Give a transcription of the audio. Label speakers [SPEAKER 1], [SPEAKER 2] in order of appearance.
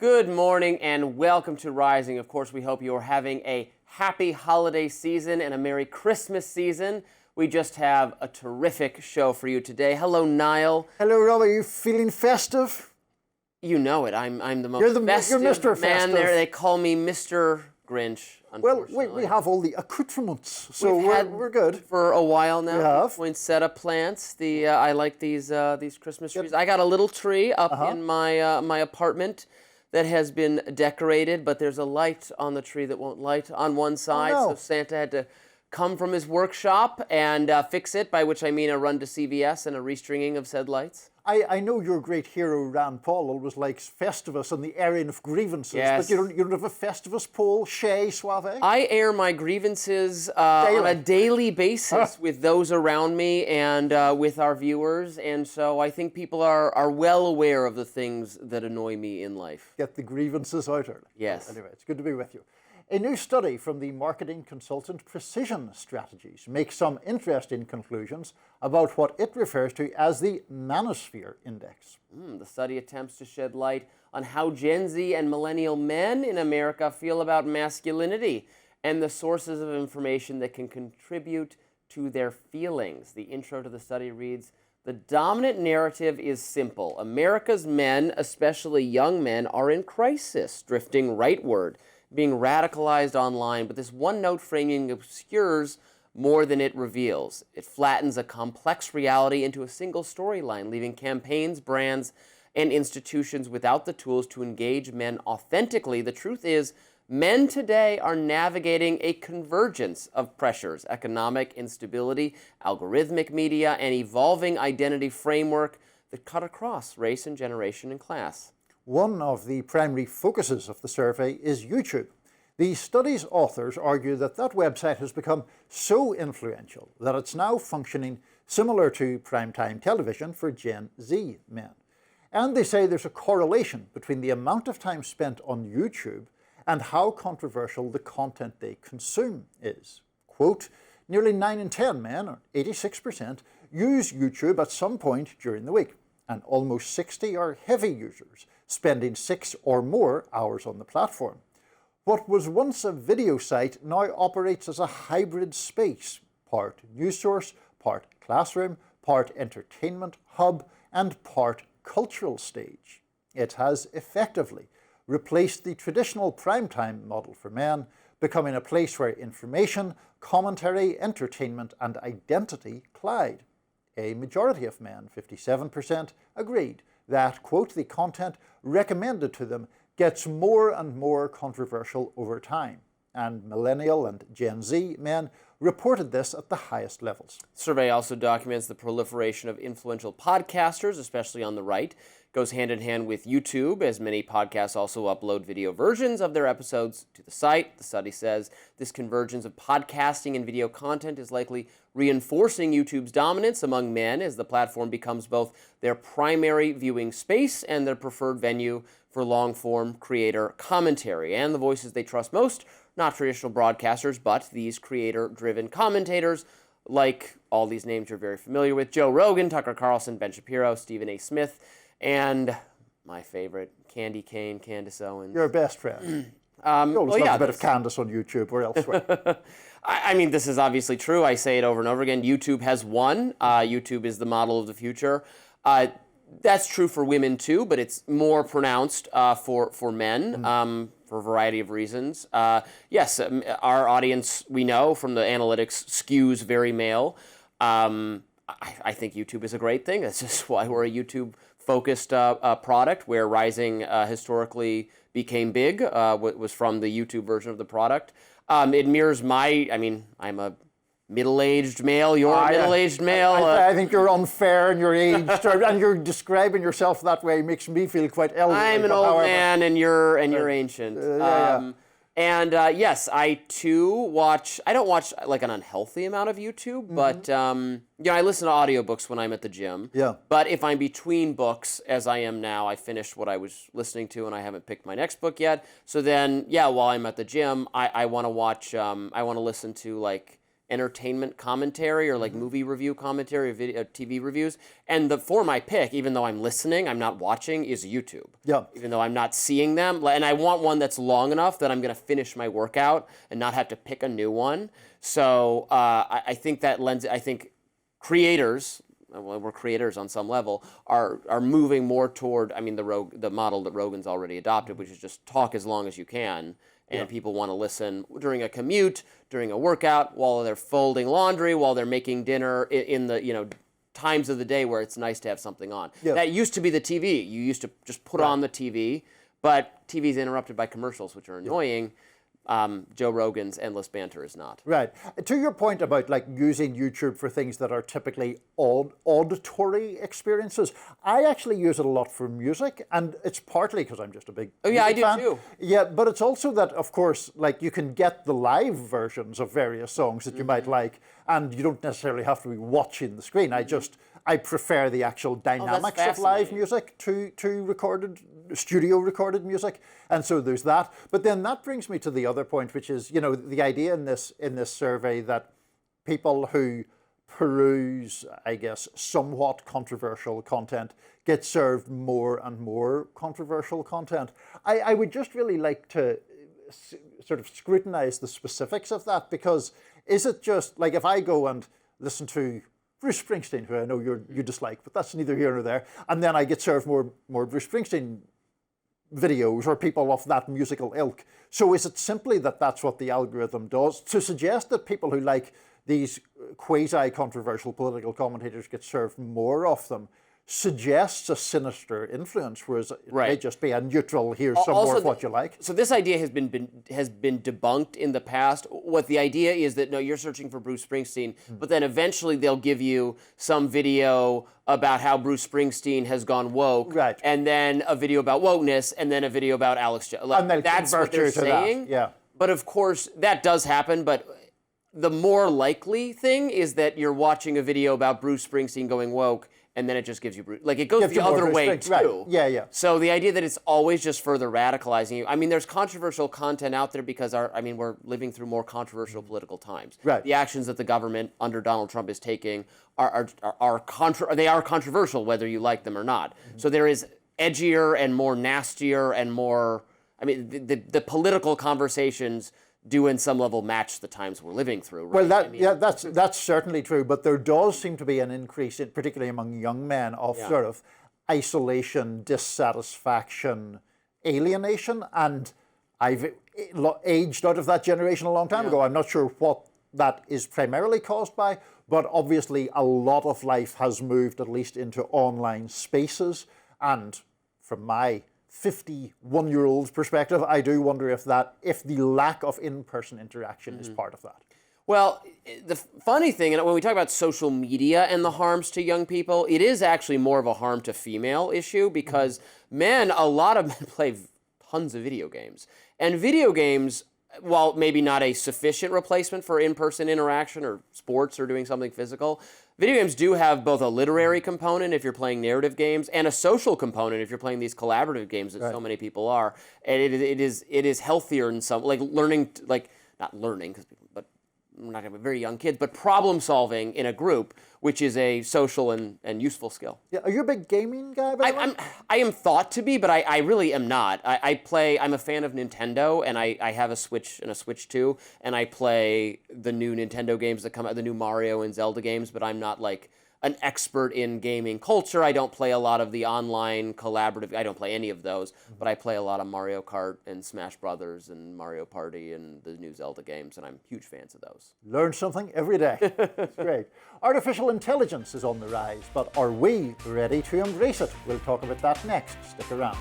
[SPEAKER 1] Good morning and welcome to Rising. Of course, we hope you're having a happy holiday season and a Merry Christmas season. We just have a terrific show for you today. Hello, Niall.
[SPEAKER 2] Hello, Robby. Are you feeling festive?
[SPEAKER 1] You know it. I'm the most
[SPEAKER 2] You're
[SPEAKER 1] festive
[SPEAKER 2] Mr.
[SPEAKER 1] man
[SPEAKER 2] Festive.
[SPEAKER 1] there. They call me Mr. Grinch,
[SPEAKER 2] Well,
[SPEAKER 1] unfortunately.
[SPEAKER 2] we have all the accoutrements, so
[SPEAKER 1] We've had
[SPEAKER 2] we're good.
[SPEAKER 1] for a while now.
[SPEAKER 2] We have.
[SPEAKER 1] Poinsettia plants. I like these Christmas trees. I got a little tree up in my apartment that has been decorated, but there's a light on the tree that won't light on one side, so Santa had to come from his workshop and fix it, by which I mean a run to CVS and a restringing of said lights.
[SPEAKER 2] I know your great hero, Rand Paul, always likes Festivus and the airing of grievances,
[SPEAKER 1] Yes.
[SPEAKER 2] but you don't have a Festivus poll, Shay, Soave?
[SPEAKER 1] I air my grievances on a daily basis with those around me and with our viewers, and so I think people are well aware of the things that annoy me in life.
[SPEAKER 2] Get the grievances out early.
[SPEAKER 1] Yes.
[SPEAKER 2] Anyway, it's good to be with you. A new study from the marketing consultant Precision Strategies makes some interesting conclusions about what it refers to as the Manosphere Index.
[SPEAKER 1] The study attempts to shed light on how Gen Z and Millennial men in America feel about masculinity and the sources of information that can contribute to their feelings. The intro to the study reads, "The dominant narrative is simple. America's men, especially young men, are in crisis, drifting rightward, being radicalized online, but this one-note framing obscures more than it reveals. It flattens a complex reality into a single storyline, leaving campaigns, brands, and institutions without the tools to engage men authentically. The truth is, men today are navigating a convergence of pressures, economic instability, algorithmic media, and evolving identity framework that cut across race and generation and class."
[SPEAKER 2] One of the primary focuses of the survey is YouTube. The study's authors argue that website has become so influential that it's now functioning similar to primetime television for Gen Z men. And they say there's a correlation between the amount of time spent on YouTube and how controversial the content they consume is. Quote, "Nearly 9 in 10 men, or 86%, use YouTube at some point during the week, and almost 60 are heavy users, spending 6 or more hours on the platform. What was once a video site now operates as a hybrid space, part news source, part classroom, part entertainment hub, and part cultural stage. It has effectively replaced the traditional primetime model for men, becoming a place where information, commentary, entertainment, and identity collide. A majority of men, 57%, agreed that, quote, the content recommended to them gets more and more controversial over time. And Millennial and Gen Z men reported this at the highest levels.
[SPEAKER 1] The survey also documents the proliferation of influential podcasters, especially on the right. It goes hand in hand with YouTube, as many podcasts also upload video versions of their episodes to the site. The study says this convergence of podcasting and video content is likely reinforcing YouTube's dominance among men as the platform becomes both their primary viewing space and their preferred venue for long-form creator commentary. And the voices they trust most, not traditional broadcasters, but these creator-driven commentators, like all these names you're very familiar with: Joe Rogan, Tucker Carlson, Ben Shapiro, Stephen A. Smith, and my favorite, Candy Cane, Candace Owens.
[SPEAKER 2] Your best friend. You always love a bit of Candace on YouTube or elsewhere.
[SPEAKER 1] I mean, this is obviously true. I say it over and over again. YouTube has won. YouTube is the model of the future. That's true for women too, but it's more pronounced for men for a variety of reasons. Yes, our audience, we know from the analytics, skews very male. I think YouTube is a great thing. That's just why we're a YouTube-focused product, where Rising historically became big, was from the YouTube version of the product. It mirrors I'm a middle-aged male, you're a middle-aged male.
[SPEAKER 2] I think you're unfair in your age, and you're describing yourself that way makes me feel quite elderly.
[SPEAKER 1] I'm an old man, and you're ancient. Yes, I too watch. I don't watch like an unhealthy amount of YouTube, but I listen to audiobooks when I'm at the gym.
[SPEAKER 2] Yeah.
[SPEAKER 1] But if I'm between books, as I am now, I finished what I was listening to, and I haven't picked my next book yet. So then, while I'm at the gym, I want to watch. I want to listen to like entertainment commentary or like movie review commentary or video, TV reviews. And the form I pick, even though I'm listening, I'm not watching, is YouTube.
[SPEAKER 2] Yeah.
[SPEAKER 1] Even though I'm not seeing them. And I want one that's long enough that I'm going to finish my workout and not have to pick a new one. So I think that lends, I think creators, well, we're creators on some level, are moving more toward, I mean, the model that Rogan's already adopted, which is just talk as long as you can. And people want to listen during a commute, during a workout, while they're folding laundry, while they're making dinner, in the times of the day where it's nice to have something on. Yeah. That used to be the TV. You used to just put on the TV, but TV's interrupted by commercials, which are annoying. Joe Rogan's endless banter is not.
[SPEAKER 2] Right. To your point about like using YouTube for things that are typically auditory experiences, I actually use it a lot for music, and it's partly because I'm just a big
[SPEAKER 1] I do
[SPEAKER 2] fan.
[SPEAKER 1] too.
[SPEAKER 2] Yeah, but it's also that, of course, like you can get the live versions of various songs that you might like, and you don't necessarily have to be watching the screen. I prefer the actual dynamics of live music to studio recorded music, and so there's that. But then that brings me to the other point, which is, the idea in this survey that people who peruse, I guess, somewhat controversial content get served more and more controversial content. I would just really like to sort of scrutinize the specifics of that, because is it just like if I go and listen to Bruce Springsteen, who I know you dislike, but that's neither here nor there, and then I get served more Bruce Springsteen videos or people of that musical ilk. So is it simply that that's what the algorithm does? To suggest that people who like these quasi-controversial political commentators get served more of them suggests a sinister influence, whereas it may just be a neutral, here's some more of what you like.
[SPEAKER 1] So this idea has been debunked in the past. What the idea is that, no, you're searching for Bruce Springsteen, but then eventually they'll give you some video about how Bruce Springsteen has gone woke, and then a video about wokeness, and then a video about Alex Jones. Like, that's what they're saying.
[SPEAKER 2] Yeah.
[SPEAKER 1] But of course, that does happen, but the more likely thing is that you're watching a video about Bruce Springsteen going woke, and then it just gives you, like, it goes the other way too.
[SPEAKER 2] Right. Yeah.
[SPEAKER 1] So the idea that it's always just further radicalizing you. I mean, there's controversial content out there because we're living through more controversial political times.
[SPEAKER 2] Right.
[SPEAKER 1] The actions that the government under Donald Trump is taking are controversial, whether you like them or not. So there is edgier and more nastier and more. I mean, the political conversations do in some level match the times we're living through. Right?
[SPEAKER 2] Well, that's certainly true, but there does seem to be an increase, particularly among young men, of sort of isolation, dissatisfaction, alienation, and I've aged out of that generation a long time ago. I'm not sure what that is primarily caused by, but obviously a lot of life has moved at least into online spaces, and from my 51-year-old perspective, I do wonder if the lack of in-person interaction is part of that.
[SPEAKER 1] Well, the funny thing, and when we talk about social media and the harms to young people, it is actually more of a harm to female issue, because a lot of men play tons of video games. And video games, while maybe not a sufficient replacement for in-person interaction or sports or doing something physical, video games do have both a literary component if you're playing narrative games and a social component if you're playing these collaborative games that so many people are. And it is healthier in some, like learning, like not learning, but we're not going to be very young kids, but problem solving in a group, which is a social and useful skill.
[SPEAKER 2] Yeah, are you a big gaming guy, by the way?
[SPEAKER 1] I am thought to be, but I really am not. I'm a fan of Nintendo, and I have a Switch and a Switch 2, and I play the new Nintendo games that come out, the new Mario and Zelda games, but I'm not like an expert in gaming culture. I don't play a lot of the online collaborative. I don't play any of those, but I play a lot of Mario Kart and Smash Brothers and Mario Party and the new Zelda games, and I'm huge fans of those.
[SPEAKER 2] Learn something every day. That's great. Artificial intelligence is on the rise, but are we ready to embrace it? We'll talk about that next. Stick around.